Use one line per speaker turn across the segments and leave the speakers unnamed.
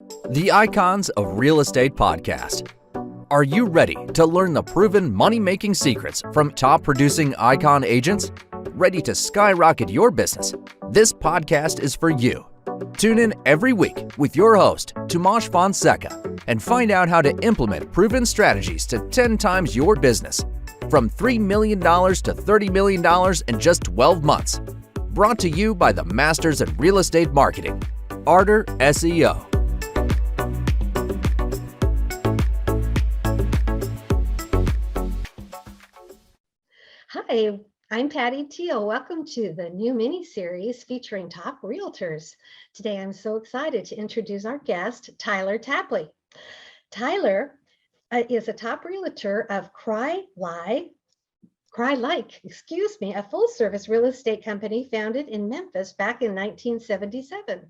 The Icons of Real Estate Podcast. Are you ready to learn the proven money-making secrets from top-producing icon agents? Ready to skyrocket your business? This podcast is for you. Tune in every week with your host, Tomasz Fonseca, and find out how to implement proven strategies to 10 times your business. From $3 million to $30 million in just 12 months. Brought to you by the Masters in Real Estate Marketing, Arter SEO.
Hi, I'm Patty Teal. Welcome to the new mini-series featuring top realtors. Today, I'm so excited to introduce our guest, Tyler Tapley. Tyler is a top realtor of Crye-Leike, a full-service real estate company founded in Memphis back in 1977.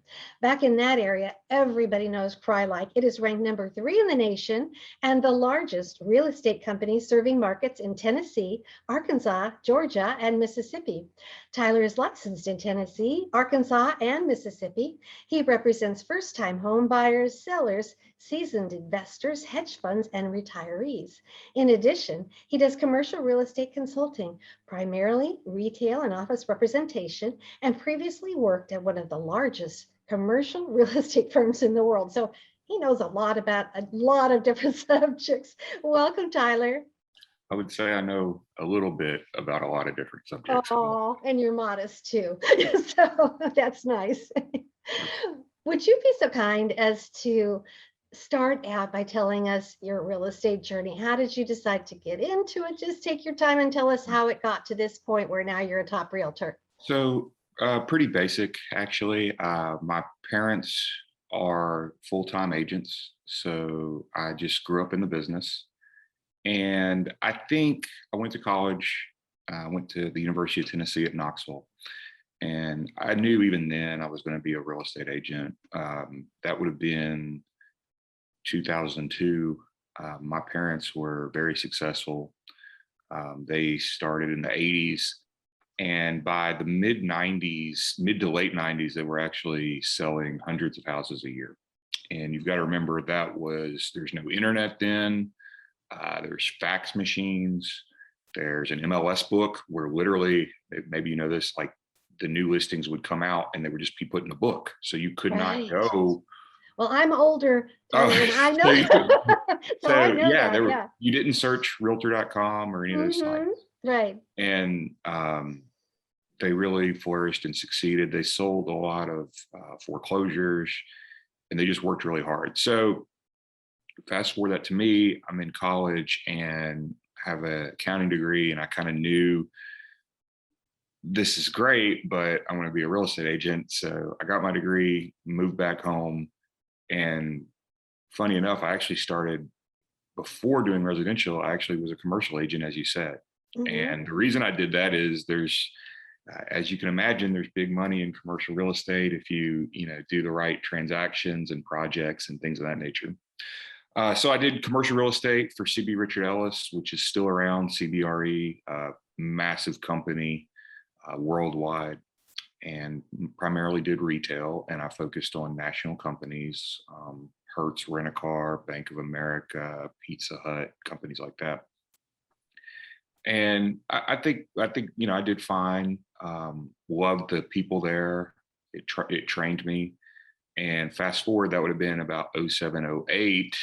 Back in that area, everybody knows Crye-Leike. It is ranked number 3 in the nation and the largest real estate company serving markets in Tennessee, Arkansas, Georgia, and Mississippi. Tyler is licensed in Tennessee, Arkansas, and Mississippi. He represents first-time home buyers, sellers, seasoned investors, hedge funds, and retirees. In addition, he does commercial real estate consulting, primarily retail and office representation, and previously worked at one of the largest commercial real estate firms in the world. So he knows a lot about a lot of different subjects. Welcome, Tyler.
I would say I know a little bit about a lot of different subjects.
Oh, and you're modest too. So that's nice. Would you be so kind as to start out by telling us your real estate journey? How did you decide to get into it? Just take your time and tell us how it got to this point where now you're a top realtor.
So pretty basic, actually. My parents are full-time agents, so I just grew up in the business. And I think I went to college. I went to the University of Tennessee at Knoxville. And I knew even then I was going to be a real estate agent. That would have been 2002. My parents were very successful. They started in the 80s. And by the mid to late 90s, they were actually selling hundreds of houses a year. And you've got to remember there's no internet then. There's fax machines. There's an MLS book where literally, maybe you know this, like the new listings would come out and they would just be put in a book. So you could not go.
Well, I'm older, Tyler, and I know.
You didn't search realtor.com or any of those sites.
Right.
And they really flourished and succeeded. They sold a lot of foreclosures and they just worked really hard. So fast forward that to me, I'm in college and have an accounting degree, and I kind of knew this is great, but I want to be a real estate agent. So I got my degree, moved back home. And funny enough, I actually started before doing residential. I actually was a commercial agent, as you said. Mm-hmm. And the reason I did that is as you can imagine, there's big money in commercial real estate if you do the right transactions and projects and things of that nature. So I did commercial real estate for CB Richard Ellis, which is still around, CBRE, massive company worldwide. And primarily did retail, and I focused on national companies, Hertz Rent-A-Car, Bank of America, Pizza Hut, companies like that. And I think I did fine. Loved the people there. It trained me. And fast forward, that would have been about 07, 08.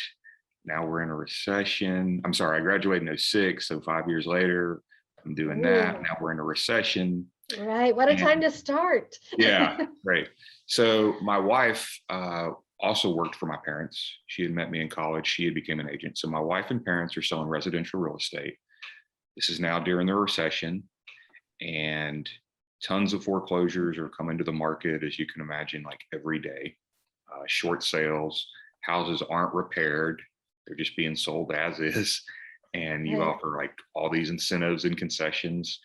Now we're in a recession. I'm sorry, I graduated in 06, so 5 years later, I'm doing that. Now we're in a recession.
Right. What a time to start.
Yeah, right. So my wife also worked for my parents. She had met me in college. She had become an agent. So my wife and parents are selling residential real estate. This is now during the recession, and tons of foreclosures are coming to the market, as you can imagine, like every day. Short sales, houses aren't repaired. They're just being sold as is. And you offer like all these incentives and concessions.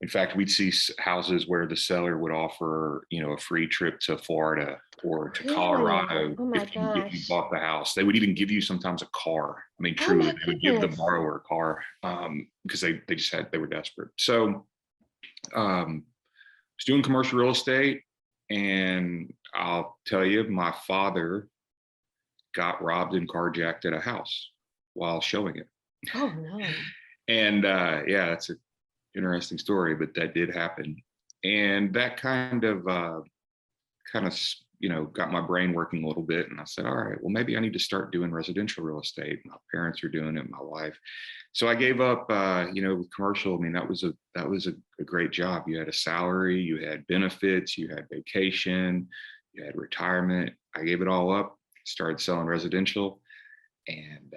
In fact, we'd see houses where the seller would offer, a free trip to Florida or to Colorado if you bought the house. They would even give you sometimes a car. I mean, truly, they would give the borrower a car because they were desperate. So I was doing commercial real estate, and I'll tell you, my father got robbed and carjacked at a house while showing it.
Oh, no.
And yeah, that's an interesting story, but that did happen. And that kind of, got my brain working a little bit. And I said, all right, well, maybe I need to start doing residential real estate. My parents are doing it, my wife. So I gave up, with commercial. I mean, that was a great job. You had a salary, you had benefits, you had vacation, you had retirement. I gave it all up, started selling residential, and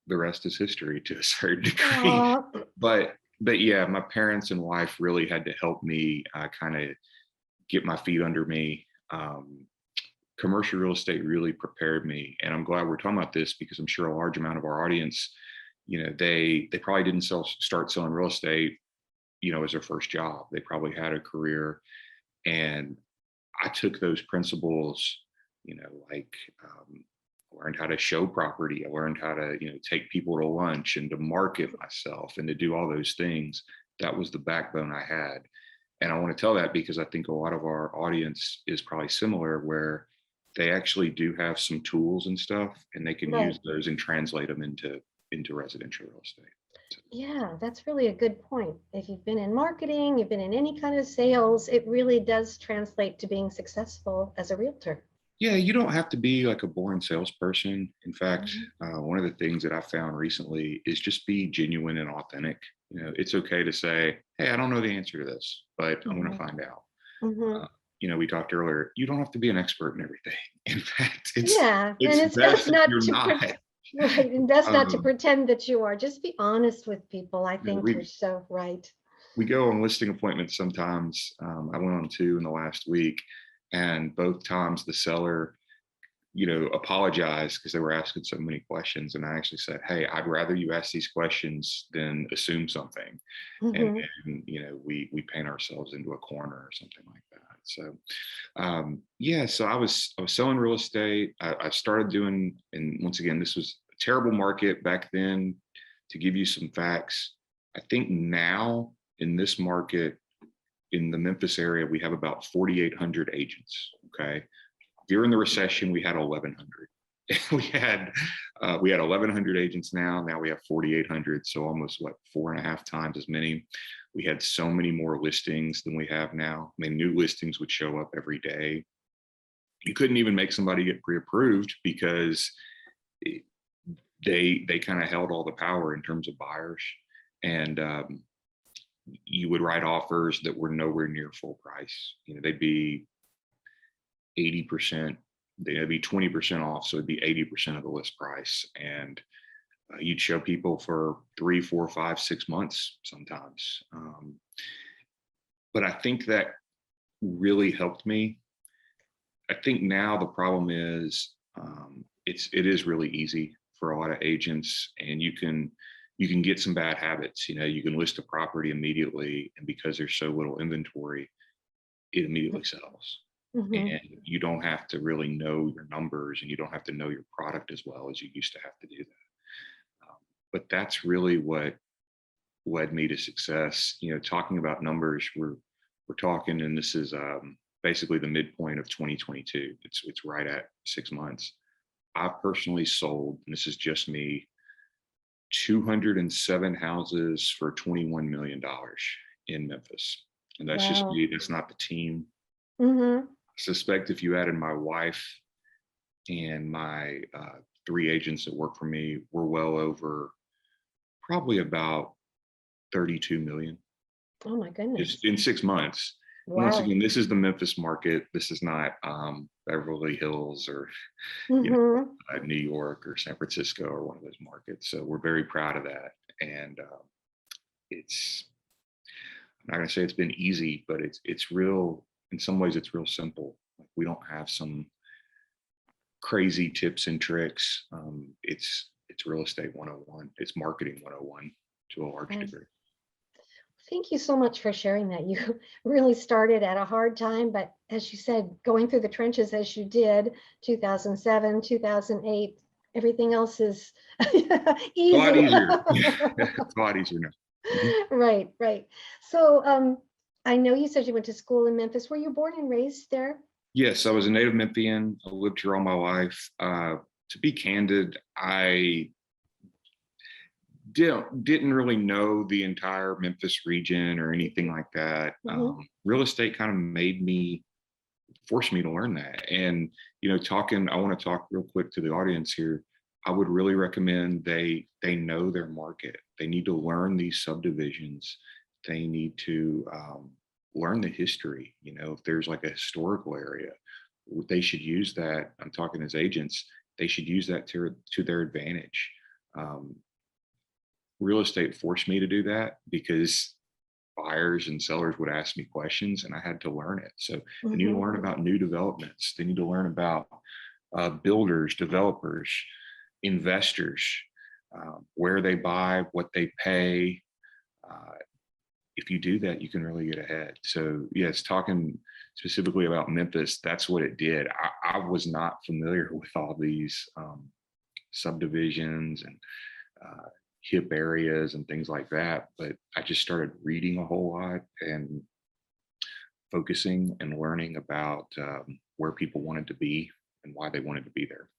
the rest is history to a certain degree.
Aw.
But yeah, my parents and wife really had to help me kind of get my feet under me. Commercial real estate really prepared me, and I'm glad we're talking about this because I'm sure a large amount of our audience, they probably didn't start selling real estate, as their first job. They probably had a career, and I took those principles, like learned how to show property. I learned how to, take people to lunch and to market myself and to do all those things. That was the backbone I had. And I want to tell that because I think a lot of our audience is probably similar, where they actually do have some tools and stuff, and they can
Right.
use those and translate them into residential real estate. So,
Yeah, that's really a good point. If you've been in marketing, you've been in any kind of sales, it really does translate to being successful as a realtor.
yeah, you don't have to be like a born salesperson. In fact,
Mhm.
one of the things that I found recently is just be genuine and authentic. It's okay to say, "Hey, I don't know the answer to this, but I'm going to
Mhm.
find out."
Mhm.
Uh, we talked earlier. You don't have to be an expert in everything. In fact, it's
Yeah, and
it's
it's
best
best
if
not
you're
to
not.
right, and best not to
Um,
pretend that you are. Just be honest with people. I think you're
we
so right.
we go on listing appointments sometimes. I went on two in the last week, and both times the seller apologized because they were asking so many questions. And I actually said, "Hey, I'd rather you ask these questions than assume something." And,
Mhm.
we paint ourselves into a corner or something like that. So yeah, so I was selling real estate. I started doing, and once again, this was a terrible market back then. To give you some facts, I think now in this market in the Memphis area, we have about 4,800 agents. Okay, during the recession, we had 1,100. We had 1,100 agents now. Now we have 4,800, so almost what 4.5 times as many. We had so many more listings than we have now. I mean, new listings would show up every day. You couldn't even make somebody get pre-approved because it- they kind of held all the power in terms of buyers, and you would write offers that were nowhere near full price. They'd be 80%, they'd be 20% off. So it'd be 80% of the list price. And you'd show people for 3, 4, 5, 6 months sometimes. But I think that really helped me. I think now the problem is it is really easy for a lot of agents, and you can get some bad habits. You can list a property immediately, and because there's so little inventory, it immediately sells.
Mhm.
And you don't have to really know your numbers, and you don't have to know your product as well as you used to have to do that. But that's really what led me to success. Talking about numbers, we're talking, and this is basically the midpoint of 2022. It's right at 6 months. I've personally sold, and this is just me, 207 houses for $21 million in Memphis, and that's just
Wow.
me. That's not the team.
Mhm.
I suspect if you added my wife and my 3 agents that work for me, we're well over probably about 32 million
Oh my
just
goodness.
in 6 months. And once
Wow.
again, this is the Memphis market. This is not Beverly Hills or you know
Mhm.
New York or San Francisco or one of those markets. So we're very proud of that. And it's I'm not going to say it's been easy, but it's real. In some ways, it's real simple. Like, we don't have some crazy tips and tricks. It's real estate 101. It's marketing 101 to a large
Right.
degree.
Thank you so much for sharing that. You really started at a hard time, but as you said, going through the trenches as you did, 2007, 2008, everything else is
A lot
easy.
easier. It's a lot easier now. Mhm.
Right, right. So I know you said you went to school in Memphis. Were you born and raised there?
Yes, I was a native Memphian. I lived here all my life. To be candid, I didn't really know the entire Memphis region or anything like that.
Hmm.
Real estate kind of forced me to learn that. And I want to talk real quick to the audience here. I would really recommend they know their market. They need to learn these subdivisions. They need to learn the history. If there's like a historical area, they should use that. I'm talking as agents. They should use that to their advantage. Um, Real estate forced me to do that because buyers and sellers would ask me questions and I had to learn it. So they need to
Hmm.
learn about new developments. They need to learn about builders, developers, investors, where they buy, what they pay. Uh, if you do that, you can really get ahead. So yes, talking specifically about Memphis, that's what it did. I was not familiar with all these subdivisions and uh, hip areas and things like that. But I just started reading a whole lot and focusing and learning about where people wanted to be and why they wanted to be there.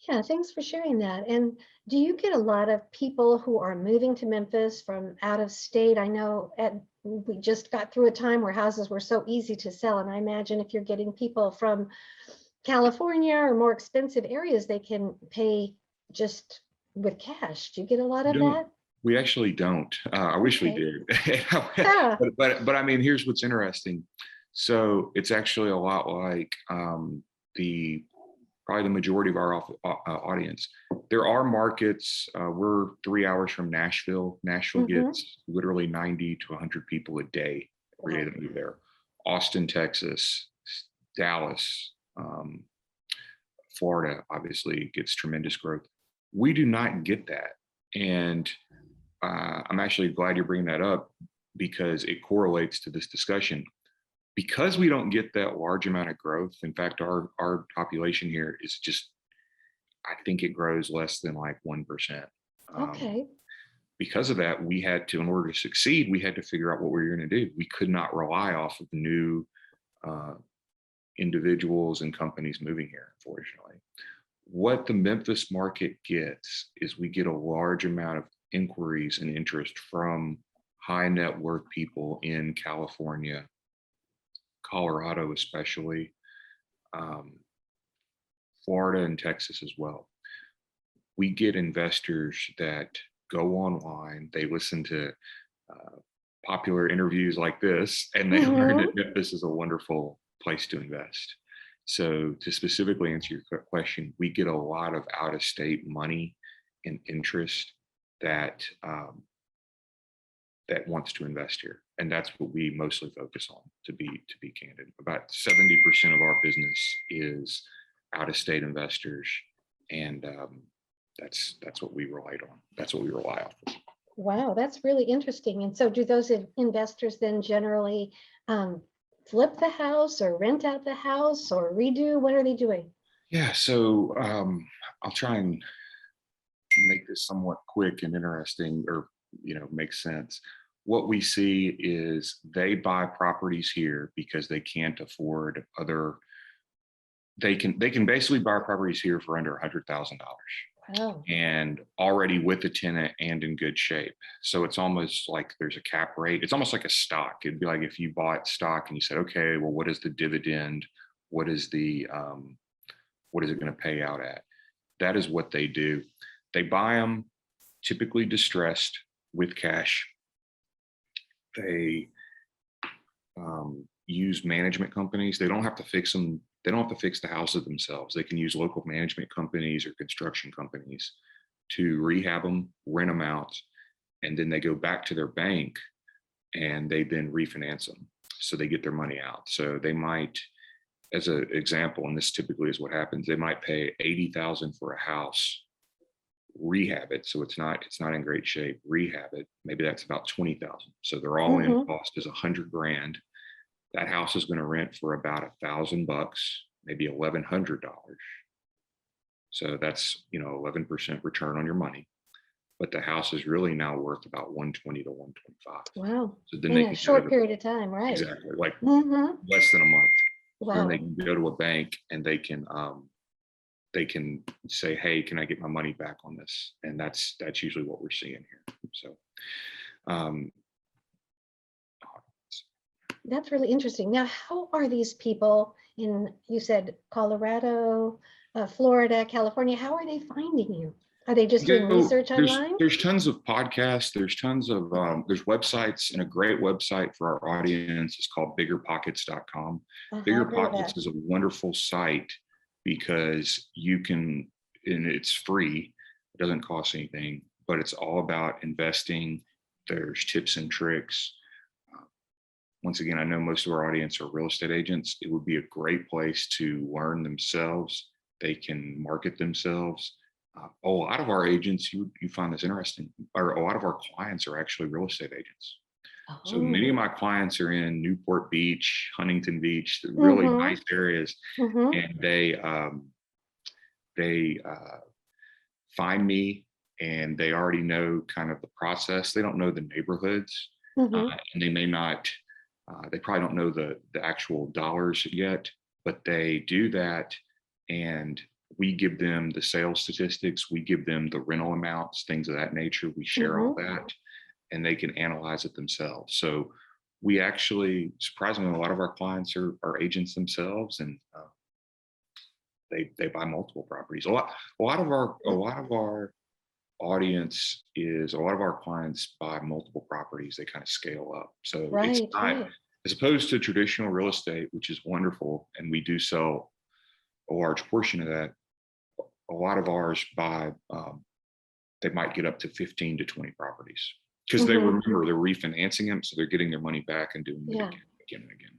Yeah, thanks for sharing that. And do you get a lot of people who are moving to Memphis from out of state? I know we just got through a time where houses were so easy to sell. And I imagine if you're getting people from California or more expensive areas, they can pay just with cash. Do you get a lot
We
of
don't.
that?
We actually don't. I wish we
Okay.
did.
Yeah.
But I mean, here's what's interesting. So it's actually a lot like the probably the majority of our audience. There are markets. We're 3 hours from Nashville. Nashville
Hmm.
gets literally 90 to 100 people a day every day
Wow.
that move there. Austin, Texas, Dallas, Florida obviously gets tremendous growth. We do not get that. And I'm actually glad you're bringing that up because it correlates to this discussion. Because we don't get that large amount of growth. In fact, our population here is just, I think it grows less than like 1%. Um,
Okay.
because of that, we had to, in order to succeed, we had to figure out what we were going to do. We could not rely off of new uh, individuals and companies moving here, unfortunately. What the Memphis market gets is we get a large amount of inquiries and interest from high net worth people in California, Colorado, especially, um, Florida, and Texas as well. We get investors that go online, they listen to uh, popular interviews like this, and they learn
Hmm.
that Memphis is a wonderful place to invest. So, to specifically answer your question, we get a lot of out of state money and interest that that wants to invest here, and that's what we mostly focus on. To be candid, about 70% of our business is out of state investors, and that's what we relied on. That's what we rely on.
Wow, that's really interesting. And so do those investors then generally um, flip the house or rent out the house or redo? What are they doing?
Yeah, so I'll try and make this somewhat quick and interesting, or make sense. What we see is they buy properties here because they can't afford other. They can basically buy properties here for under $100,000
Wow.
and already with a tenant and in good shape. So it's almost like there's a cap rate. It's almost like a stock. It'd be like if you bought stock and you said, okay, well, what is the dividend? What is what is it going to pay out at? That is what they do. They buy them typically distressed with cash. They use management companies. They don't have to fix them. They don't have to fix the houses themselves. They can use local management companies or construction companies to rehab them, rent them out, and then they go back to their bank and they then refinance them. So they get their money out. So they might, as an example, and this typically is what happens, they might pay 80,000 for a house, rehab it so it's not in great shape, rehab it, maybe that's about 20,000, so their all in
Hmm.
cost is 100 grand. That house is going to rent for about $1,000, maybe $1,100. So that's 11% return on your money, but the house is really now worth about 120 to 125.
Wow.
So then
In
they
a
can go to
short period of time, right?
exactly like
Hmm.
less than a month. So then they
Wow.
can go to a bank and they can say, hey, can I get my money back on this? And that's usually what we're seeing here. So um,
That's really interesting. Now, how are these people in, you said Colorado, Florida, California, how are they finding you? Are they just doing research online?
there's tons of podcasts, there's tons of there's websites, and a great website for our audience is called biggerpockets.com.
Uh-huh,
Bigger
I've heard of
Pockets
that.
is a wonderful site because you can, and it's free, it doesn't cost anything, but it's all about investing. There's tips and tricks. Once again, I know most of our audience are real estate agents. It would be a great place to learn themselves. They can market themselves. A lot of our agents, you find this interesting, or a lot of our clients are actually real estate agents. So many of
Oh.
my clients are in Newport Beach, Huntington Beach, the really
Mm-hmm.
nice areas,
Mm-hmm.
and they find me, and they already know kind of the process. They don't know the neighborhoods,
Mm-hmm.
and they may not. They probably don't know the actual dollars yet, but they do that, and we give them the sales statistics. We give them the rental amounts, things of that nature. We share all
Mm-hmm.
that, and they can analyze it themselves. So we actually, surprisingly, a lot of our clients are agents themselves, and they buy multiple properties. A lot of our audience is, a lot of our clients buy multiple properties. They kind of scale up. So it's
Right,
not,
right.
as opposed to traditional real estate, which is wonderful, and we do sell a large portion of that. A lot of ours buy, they might get up to 15 to 20 properties because they
Mm-hmm.
remember they're refinancing them. So they're getting their money back and doing it
Yeah,
again and again.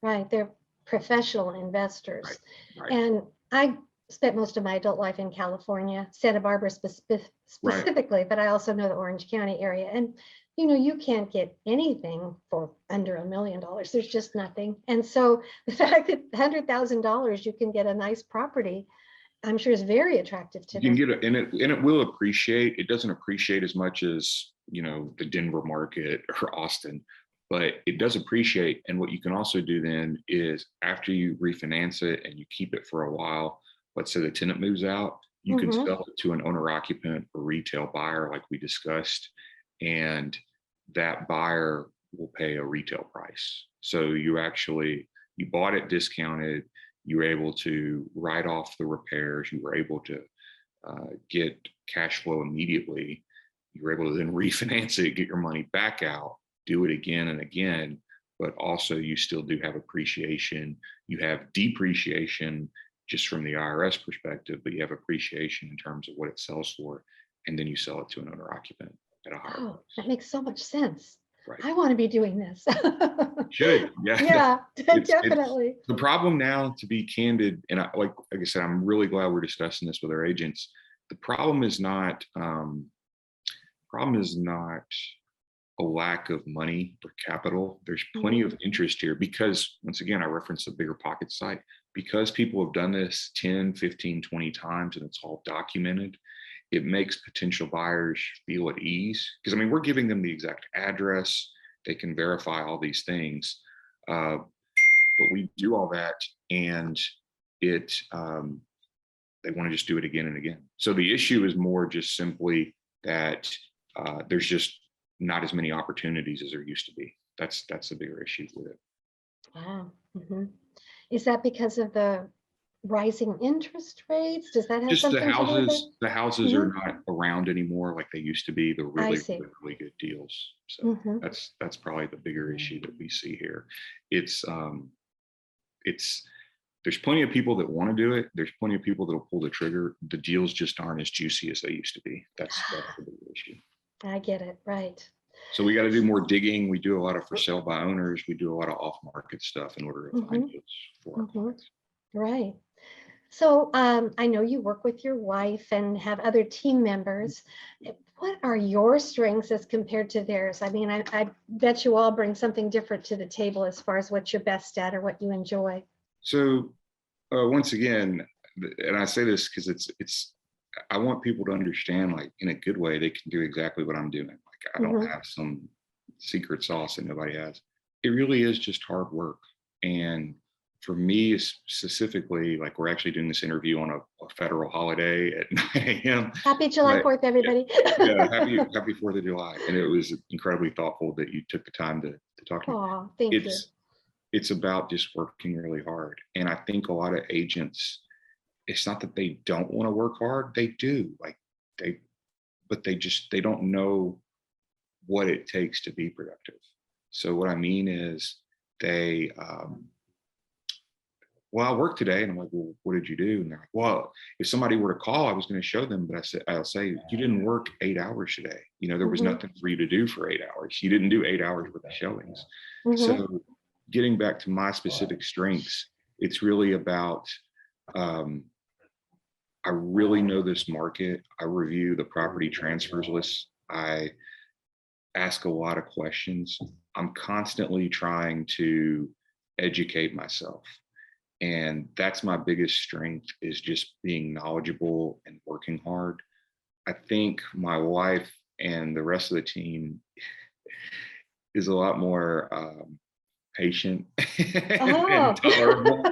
right. They're professional
Right.
investors.
Right.
And I spent most of my adult life in California, Santa Barbara
Right.
specifically, but I also know the Orange County area. And you can't get anything for under $1 million. There's just nothing. And so the fact that $100,000 you can get a nice property, I'm sure is very attractive to
You can
them.
get it, and it will appreciate. It doesn't appreciate as much as, the Denver market or Austin, but it does appreciate. And what you can also do then is, after you refinance it and you keep it for a while, let's say the tenant moves out, you can
Mm-hmm.
sell it to an owner occupant or retail buyer like we discussed, and that buyer will pay a retail price. So you bought it discounted, you were able to write off the repairs, you were able to get cash flow immediately. You were able to then refinance it, get your money back out, do it again and again, but also you still do have appreciation. You have depreciation just from the IRS perspective, but you have appreciation in terms of what it sells for, and then you sell it to an owner occupant at a higher
Oh, that
price.
makes so much sense.
Right.
I want to be doing this.
Should. Yeah.
Yeah,
It's
definitely.
the problem now, to be candid, and like I said, I'm really glad we're discussing this with our agents. The problem is not a lack of money or capital. There's plenty
Mhm.
of interest here because, once again, I referenced the Bigger Pocket site, because people have done this 10, 15, 20 times and it's all documented. It makes potential buyers feel at ease because, I mean, we're giving them the exact address. They can verify all these things. But we do all that, and it they want to just do it again and again. So the issue is more just simply that there's just not as many opportunities as there used to be. That's the bigger issue with it.
Wow. Mhm. Is that because of the rising interest rates? Does that have
Just
something to do with it?
the houses are
Mhm.
not around anymore like they used to be. The
I
really,
see.
really, really good deals. So
Hmm.
that's probably the bigger issue that we see here. It's it's there's plenty of people that want to do it. There's plenty of people that'll pull the trigger. The deals just aren't as juicy as they used to be. That's the bigger issue.
I get it. Right.
So we got to do more digging. We do a lot of for sale by owners. We do a lot of off market stuff in order to find
Hmm.
deals for our
Hmm.
clients.
Right. So I know you work with your wife and have other team members. What are your strengths as compared to theirs? I mean, I bet you all bring something different to the table as far as what you're best at or what you enjoy.
So once again, and I say this because it's I want people to understand, like, in a good way, they can do exactly what I'm doing. Like, I don't
Hmm.
have some secret sauce that nobody has. It really is just hard work. And for me specifically, like we're actually doing this interview on a federal holiday at 9 a.m.
Happy July
But
4th, everybody.
yeah, happy 4th of July. And it was incredibly thoughtful that you took the time to talk to me.
Oh, thank you.
It's about just working really hard. And I think a lot of agents, it's not that they don't want to work hard, they do. Like but they don't know what it takes to be productive. So what I mean is they well, I worked today, and I'm like, well, what did you do? And they're like, well, if somebody were to call, I was going to show them, but I'll say, you didn't work 8 hours today. You know, there was nothing for you to do for 8 hours. You didn't do 8 hours worth of showings. So getting back to my specific strengths, it's really about, I really know this market. I review the property transfers list. I ask a lot of questions. I'm constantly trying to educate myself. And that's my biggest strength, is just being knowledgeable and working hard. I think my wife and the rest of the team is a lot more patient and tolerable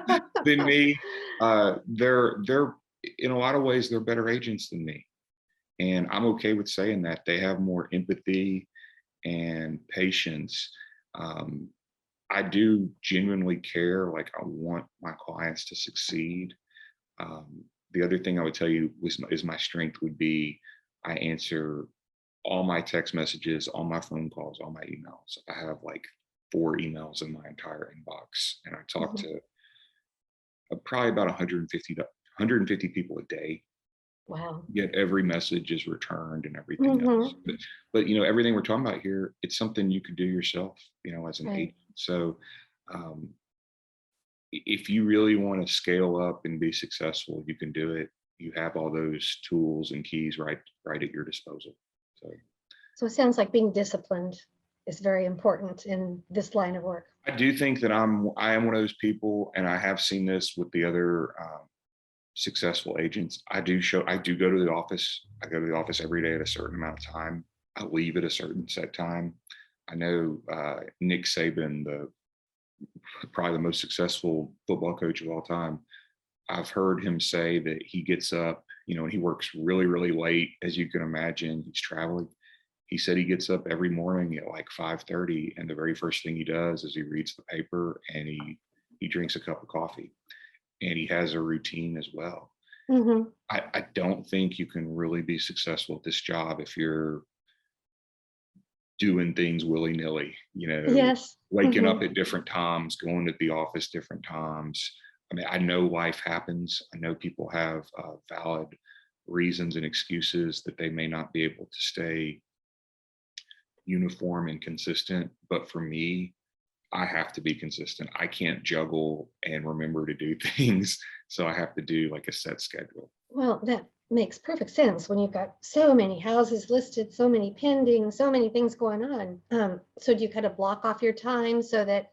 than me. They're in a lot of ways, they're better agents than me. And I'm okay with saying that. They have more empathy and patience. I do genuinely care. Like, I want my clients to succeed. The other thing I would tell you is my strength would be, I answer all my text messages, all my phone calls, all my emails. I have like 4 emails in my entire inbox, and I talk to probably about 150 people a day.
Wow.
Yet every message is returned and everything else. But you know, everything we're talking about here, it's something you could do yourself, you know, as an agent. So if you really want to scale up and be successful, you can do it. You have all those tools and keys right at your disposal.
So it sounds like being disciplined is very important in this line of work.
I do think that I am one of those people, and I have seen this with the other successful agents. I do go to the office. I go to the office every day at a certain amount of time. I leave at a certain set time. I know Nick Saban, probably the most successful football coach of all time. I've heard him say that he gets up, you know, and he works really, really late, as you can imagine. He's traveling. He said he gets up every morning at like 5:30, and the very first thing he does is he reads the paper and he drinks a cup of coffee, and he has a routine as well. I don't think you can really be successful at this job if you're doing things willy-nilly, you know, waking up at different times, going to the office different times. I mean, I know life happens. I know people have valid reasons and excuses that they may not be able to stay uniform and consistent. But for me, I have to be consistent. I can't juggle and remember to do things. So I have to do like a set schedule.
Well, that makes perfect sense when you've got so many houses listed, so many pending, so many things going on. So do you kind of block off your time so that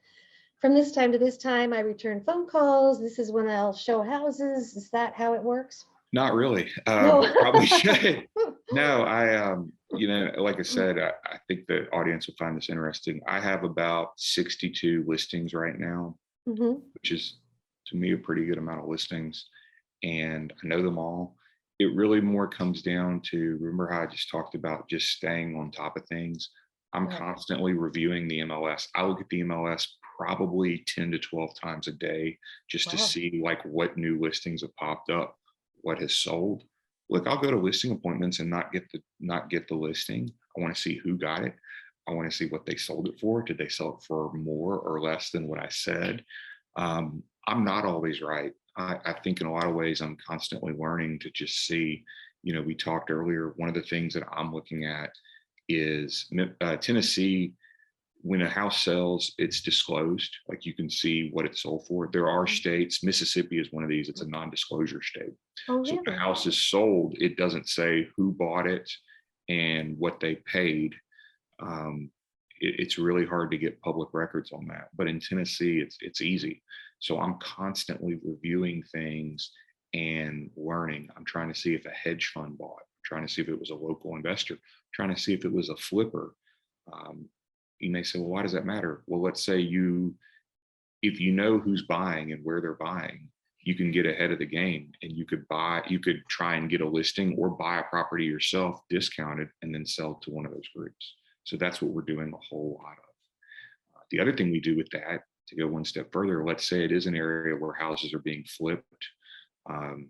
from this time to this time, I return phone calls? This is when I'll show houses. Is that how it works?
Not really.
No.
Probably should. No, you know, like I said, I think the audience will find this interesting. I have about 62 listings right now, which is, to me, a pretty good amount of listings. And I know them all. It really more comes down to, remember how I just talked about just staying on top of things? I'm constantly reviewing the MLS. I look at the MLS probably 10 to 12 times a day just to see like what new listings have popped up, what has sold. Look, I'll go to listing appointments and not get the listing. I want to see who got it. I want to see what they sold it for. Did they sell it for more or less than what I said? I'm not always right. I think in a lot of ways, I'm constantly learning to just see, you know, we talked earlier, one of the things that I'm looking at is Tennessee. When a house sells, it's disclosed, like you can see what it sold for. There are states, Mississippi is one of these, it's a non-disclosure state. So if the house is sold, it doesn't say who bought it and what they paid. It's really hard to get public records on that. But in Tennessee, it's easy. So I'm constantly reviewing things and learning. I'm trying to see if a hedge fund bought, I'm trying to see if it was a local investor, I'm trying to see if it was a flipper. You may say, well, why does that matter? Well, let's say you if you know who's buying and where they're buying, you can get ahead of the game, and you could try and get a listing or buy a property yourself discounted and then sell to one of those groups. So that's what we're doing a whole lot of. The other thing we do with that, to go one step further, let's say it is an area where houses are being flipped. Um,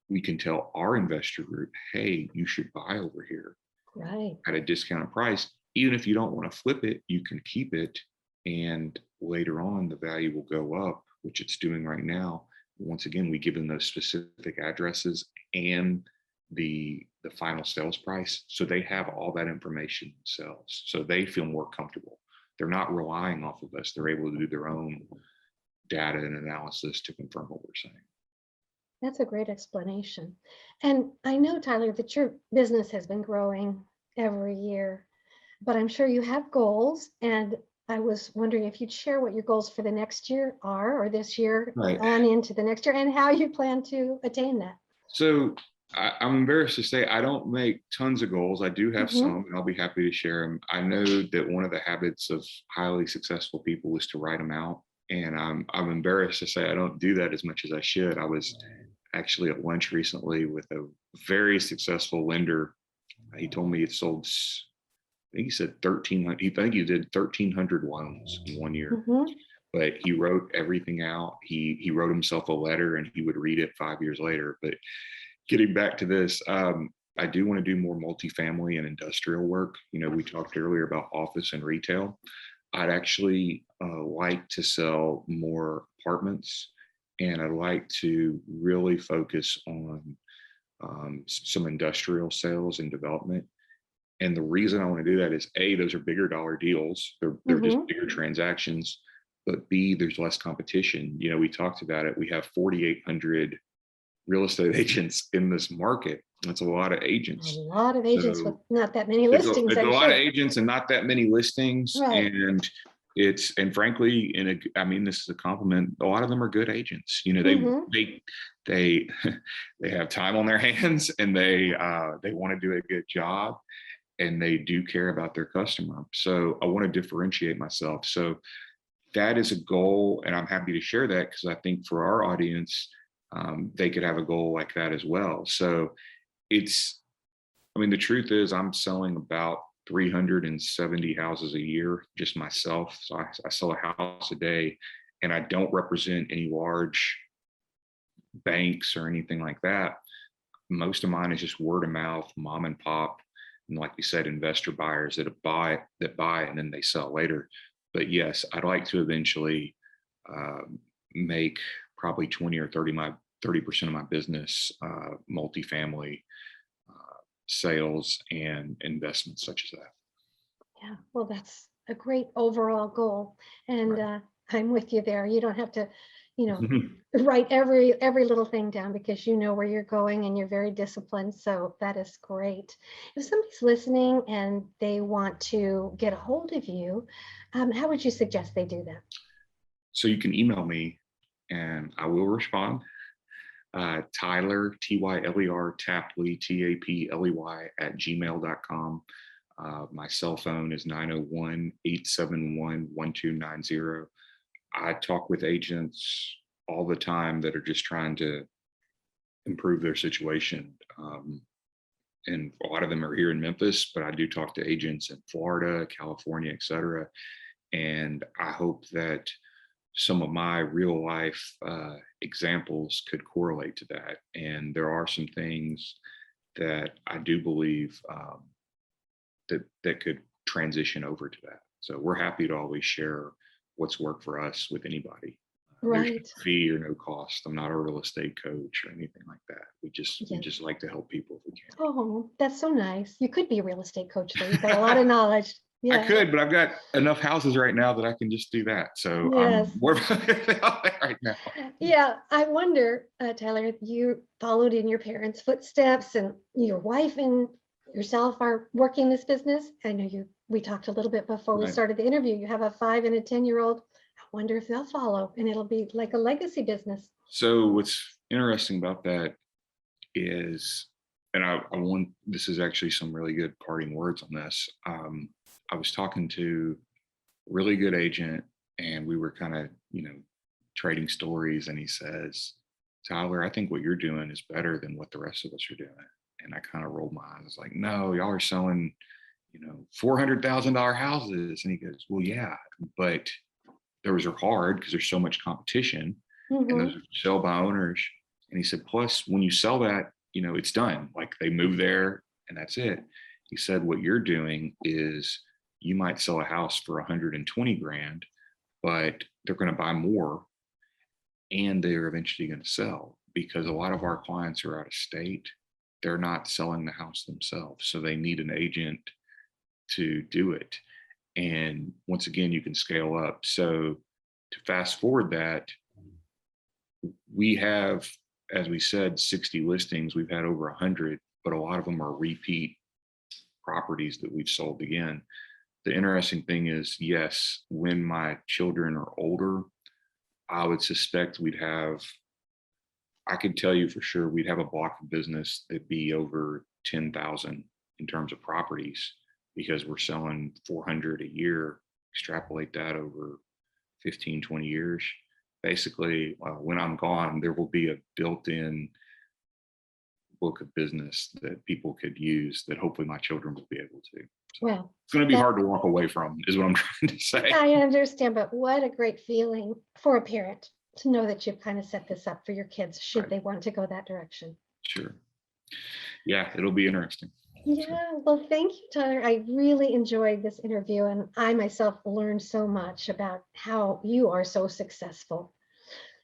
we can tell our investor group, hey, you should buy over here
Right.
at a discounted price. Even if you don't want to flip it, you can keep it. And later on, the value will go up, which it's doing right now. Once again, we give them those specific addresses and the final sales price. So they have all that information themselves. So they feel more comfortable. They're not relying off of us. They're able to do their own data and analysis to confirm what we're saying.
That's a great explanation. And I know, Tyler, that your business has been growing every year, but I'm sure you have goals. And I was wondering if you'd share what your goals for the next year are, or this year
Right.
on into the next year, and how you plan to attain that.
So I'm embarrassed to say I don't make tons of goals. I do have
Mhm.
some, and I'll be happy to share them. I know that one of the habits of highly successful people is to write them out. And I'm embarrassed to say I don't do that as much as I should. I was actually at lunch recently with a very successful lender. He told me it sold, I think he said 1,300. I think he did 1,300 loans in 1 year.
Mhm.
But he wrote everything out. He wrote himself a letter, and he would read it 5 years later. But getting back to this, I do want to do more multifamily and industrial work. You know, we talked earlier about office and retail. I'd actually like to sell more apartments, and I'd like to really focus on some industrial sales and development. And the reason I want to do that is A, those are bigger dollar deals. They're just
Mhm.
bigger transactions. But B, there's less competition. You know, we talked about it. We have 4,800 real estate agents in this market. That's a lot of
A
agents.
lot of agents with
So
not that many
it's
listings,
a
I'm
lot of
sure.
agents and not that many listings.
Right.
And frankly, I mean, this is a compliment. A lot of them are good agents. You know,
Mhm.
they they have time on their hands, and they want to do a good job, and they do care about their customer. So I want to differentiate myself. So that is a goal, and I'm happy to share that because I think for our audience, they could have a goal like that as well. So I mean, the truth is, I'm selling about 370 houses a year, just myself. So I sell a house a day, and I don't represent any large banks or anything like that. Most of mine is just word of mouth, mom and pop, and like you said, investor buyers that buy and then they sell later. But yes, I'd like to eventually make probably 20 or 30% of my business multifamily sales and investments such as that.
Yeah, well, that's a great overall goal. And
Right.
I'm with you there. You don't have to, you know, write every little thing down, because you know where you're going and you're very disciplined. So that is great. If somebody's listening and they want to get a hold of you, how would you suggest they do that?
So you can email me and I will respond. Tyler, Tyler, Tapley, Tapley @gmail.com. My cell phone is 901-871-1290. I talk with agents all the time that are just trying to improve their situation. And a lot of them are here in Memphis, but I do talk to agents in Florida, California, et cetera. And I hope that some of my real life examples could correlate to that. And there are some things that I do believe that could transition over to that. So we're happy to always share what's worked for us with anybody. There's no
Right.
fee or no cost. I'm not a real estate coach or anything like that. We
Yeah.
just like to help people if we can.
Oh, that's so nice. You could be a real estate coach, though. You've got a lot of knowledge.
I
Yeah.
could, but I've got enough houses right now that I can just do that. So I'm
Yes.
more out there right now.
Yeah, I wonder, Tyler, if you followed in your parents' footsteps, and your wife and yourself are working this business. I know we talked a little bit before we
Right.
started the interview. You have a 5 and a 10-year-old. I wonder if they'll follow, and it'll be like a legacy business.
So what's interesting about that is, and I want, this is actually some really good parting words on this. I was talking to a really good agent, and we were kind of trading stories, and he says, Tyler, I think what you're doing is better than what the rest of us are doing. And I kind of rolled my eyes like, no, y'all are selling, $400,000 houses. And he goes, well, yeah, but those are hard because there's so much competition, and those are sell by owners. And he said, plus when you sell that, it's done. Like they move there and that's it. He said, what you're doing is you might sell a house for 120 grand, but they're going to buy more and they're eventually going to sell, because a lot of our clients are out of state. They're not selling the house themselves. So they need an agent to do it. And once again, you can scale up. So to fast forward that, we have, as we said, 60 listings. We've had over 100, but a lot of them are repeat properties that we've sold again. The interesting thing is, yes, when my children are older, I would suspect I could tell you for sure, we'd have a block of business that'd be over 10,000 in terms of properties, because we're selling 400 a year. Extrapolate that over 15, 20 years. Basically, when I'm gone, there will be a built-in book of business that people could use that hopefully my children will be able to. So
Well,
it's going to be hard to walk away from, is what I'm trying to say.
I understand, but what a great feeling for a parent to know that you've kind of set this up for your kids should
Right.
they want to go that direction.
Sure. Yeah, it'll be interesting.
Yeah, well, thank you, Tyler. I really enjoyed this interview, and I myself learned so much about how you are so successful.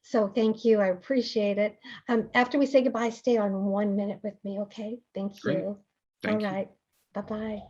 So thank you. I appreciate it. After we say goodbye, stay on 1 minute with me, okay? Thank
Great.
you.
Thank
All
you.
right. Bye-bye.